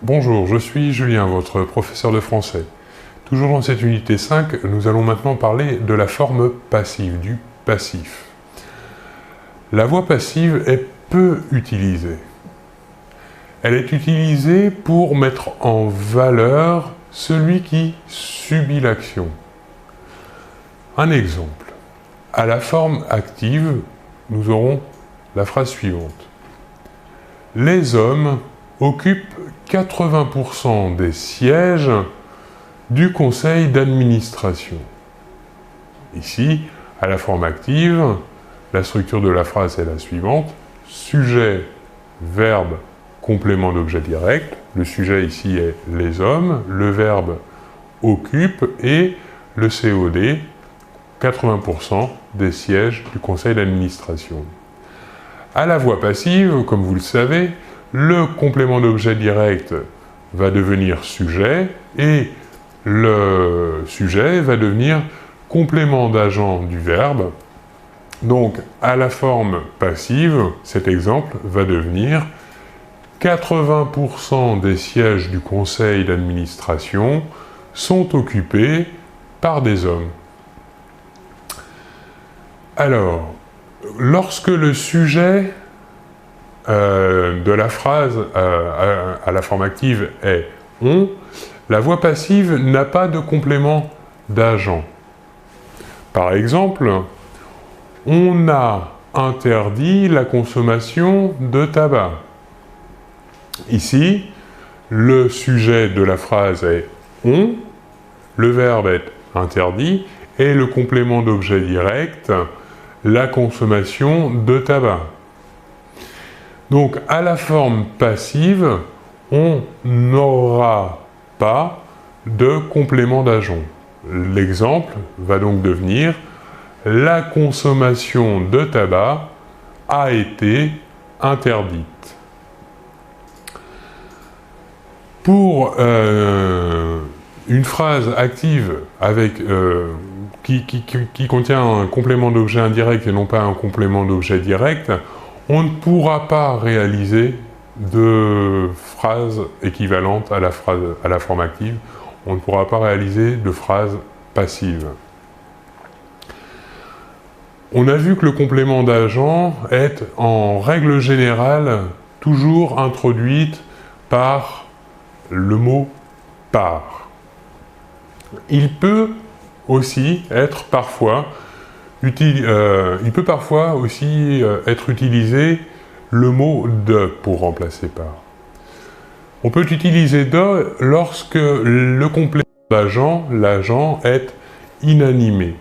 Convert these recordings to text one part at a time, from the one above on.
Bonjour, je suis Julien, votre professeur de français. Toujours dans cette unité 5, nous allons maintenant parler de la forme passive, du passif. La voix passive est peu utilisée. Elle est utilisée pour mettre en valeur celui qui subit l'action. Un exemple. À la forme active, nous aurons la phrase suivante. Les hommes occupent 80% des sièges du conseil d'administration. Ici, à la forme active, la structure de la phrase est la suivante. Sujet, verbe, complément d'objet direct. Le sujet ici est les hommes, le verbe occupe et le COD, 80% des sièges du conseil d'administration. À la voix passive, comme vous le savez, le complément d'objet direct va devenir sujet et le sujet va devenir complément d'agent du verbe. Donc, à la forme passive, cet exemple va devenir 80% des sièges du conseil d'administration sont occupés par des hommes. Alors, lorsque le sujet de la phrase à la forme active est « on », la voix passive n'a pas de complément d'agent. Par exemple, « on a interdit la consommation de tabac ». Ici, le sujet de la phrase est « on », le verbe est « interdit » et le complément d'objet direct « la consommation de tabac ». Donc, à la forme passive, on n'aura pas de complément d'agent. L'exemple va donc devenir « la consommation de tabac a été interdite ». Pour une phrase active avec, qui contient un complément d'objet indirect et non pas un complément d'objet direct, on ne pourra pas réaliser de phrase équivalente à la forme active. On ne pourra pas réaliser de phrase passive. On a vu que le complément d'agent est, en règle générale, toujours introduite par le mot « par ». Il peut aussi être parfois être utilisé le mot « de » pour remplacer « par ». On peut utiliser « de » lorsque le complément d'agent, l'agent, est inanimé.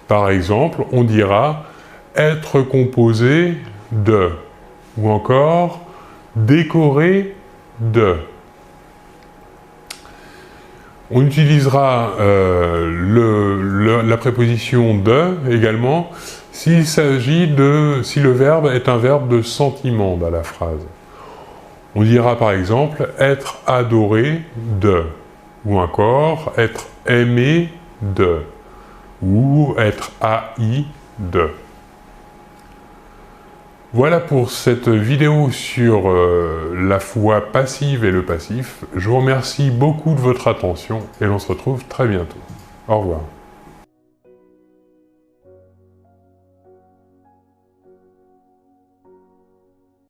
Par exemple, on dira « être composé de » ou encore « décoré de ». On utilisera la préposition « de » également si le verbe est un verbe de sentiment dans la phrase. On dira par exemple « être adoré de » ou encore « être aimé de » ou « être haï de ». Voilà pour cette vidéo sur la voix passive et le passif. Je vous remercie beaucoup de votre attention et l'on se retrouve très bientôt. Au revoir.